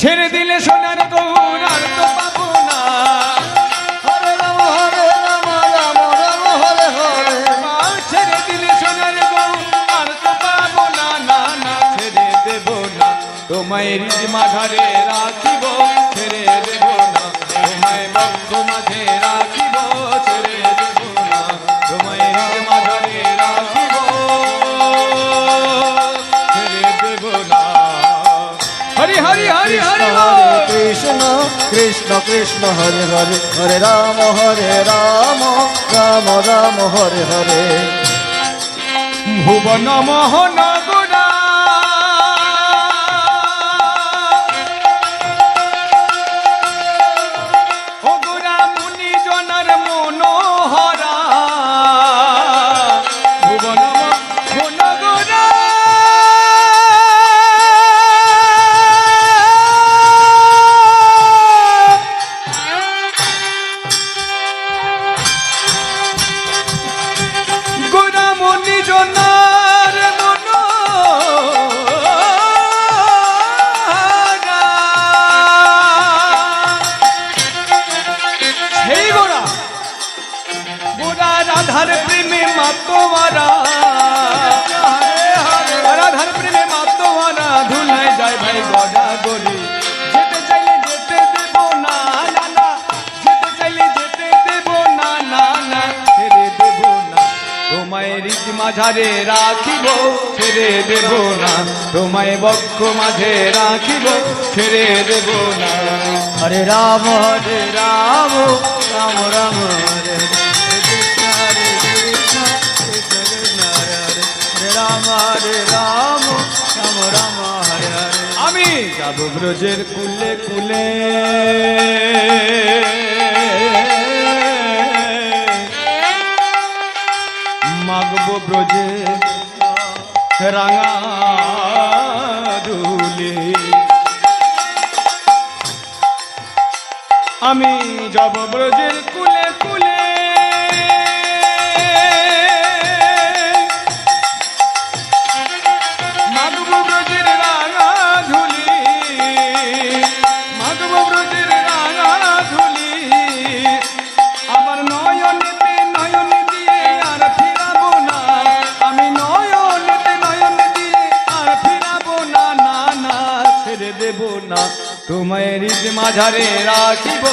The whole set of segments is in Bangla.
ছেড়ে দিলে সোনার গৌর আর তো পাবো না। হরে রাম রাম রাম হরে হরে। ছেড়ে দিলে সোনার গৌর আর তো পাবো না, না না ছেড়ে দেব না। তোমায় রিজ মাঝারে রাখিব, ছেড়ে দেব না। তোমায় বক্ষ মাঝে রাখিব, ছেড়ে দেব না। তোমায় রিজ মাঝারে রাখিব, ছেড়ে দেব না। হরি হরি হরি হরি হরে কৃষ্ণ কৃষ্ণ কৃষ্ণ হরে হরে। হরে রাম রাম রাম হরে হরে। ভুবন মোহন গুণা ও গুণা মুনি জনার মনোহরা। ভুবন মোহন গুণা গুণা মুনি জনার মনোহরা। সেই গোড়া গোড়া রাধার প্রেমে মাতোয়ারা। রাধার প্রেমে মাতোয়ারা ধুলায় যায় ভাই গড়া গড়ি। যেতে চাইলে যেতে দেব না, না না যেতে চাইলে যেতে দেব না, না না ছেড়ে দেব না। তোমায় রিজ মাঝারে রাখিব, ছেড়ে দেব না। তোমায় বক্ষ মাঝে রাখিব, ছেড়ে দেব না। হরে রাম রাম রাম হরে হরে। কৃষ্ণ হরে কৃষ্ণ কৃষ্ণ কৃষ্ণ হরে হরে। হরে রাম রাম রাম হরে হরে। আমি যাব ব্রজের কুলে কুলে, মাগব ব্রজে রাঙা ধুলি। আমি যাব ব্রজের কুলে কুলে, মাগব ব্রজের রাঙা ধুলি, মাগব ব্রজের রাঙা ধুলি। আমার নয়নেতে নয়ন দিয়ে আর ফিরাবো না, আমি নয়নেতে নয়ন দিয়ে আর ফিরাবো না, না না ছেড়ে দেব না। তোমায় রিজ মাঝারে রাখিব,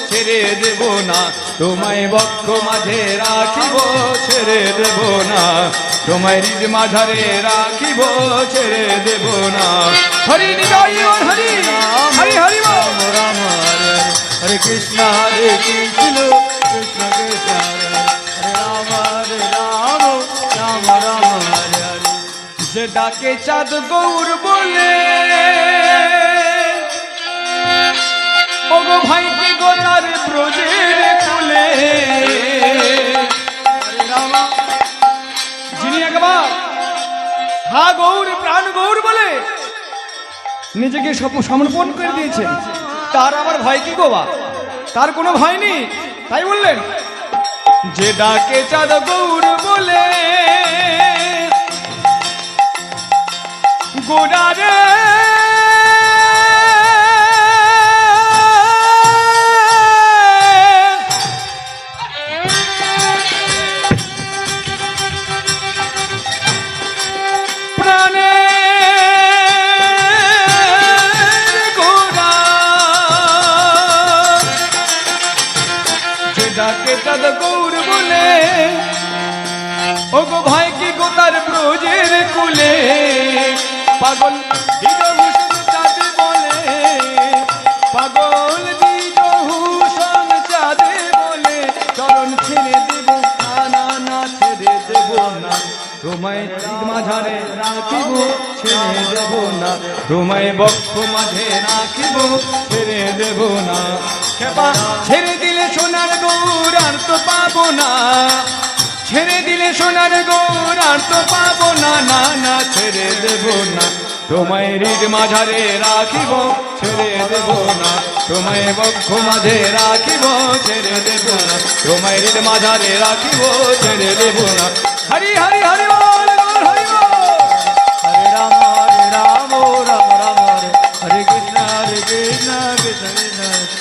ছেড়ে দেব না। তোমায় বক্ষ মাঝে রাখিব, ছেড়ে দেব না। তোমায় রিজ মাঝারে রাখিব, ছেড়ে দেব না। হরি নিতাই হরি হরি হরি বল। রাম রাম হরে হরে। হরে কৃষ্ণ হরে কৃষ্ণ কৃষ্ণ কৃষ্ণ হরে হরে। হরে রাম রাম রাম হরে হরে। যে ডাকে চাঁদ গৌর বলে, ও গো ভাই কি গোলার ব্রজের কুলে। হরে রাম যিনি একবার হা গৌর প্রাণ গৌর বলে নিজেকে সমর্পণ করে দিয়েছেন, তার আবার ভয় কি গোবা? তার কোনো ভয় নেই। তাই বললেন যে ডাকে চাঁদ গৌর বলে, গোড়ারে প্রাণে গোড়া, যে ডাকে চাঁদ গৌর বলে, ও গো ভাই কি গোতার ব্রজের কুলে। পাগল দ্বিজভূষণ চাঁদ বলে, পাগল দ্বিজভূষণ চাঁদ বলে, চরণ ছেড়ে দেব না, না ছেড়ে দেব না। তোমায় রিজ মাঝারে রাখিব, ছেড়ে দেব না। তোমায় বক্ষ মাঝে রাখিব, ছেড়ে দেব না। খেপা ছেড়ে দিলে সোনার গৌর আর তো পাবো না, ছেড়ে দিলে সোনার গৌর আর তো পাবো না, না না ছেড়ে দেব না। তোমায় রিজ মাঝারে রাখিব, ছেড়ে দেব না। তোমায় বক্ষ মাঝে রাখিব, ছেড়ে দেব না। তোমায় রিজ মাঝারে রাখিব, ছেড়ে দেব না। হরি হরি হরি বল, হরি বল। হরে রাম রাম রাম হরে। হরে কৃষ্ণ কৃষ্ণ কৃষ্ণ কৃষ্ণ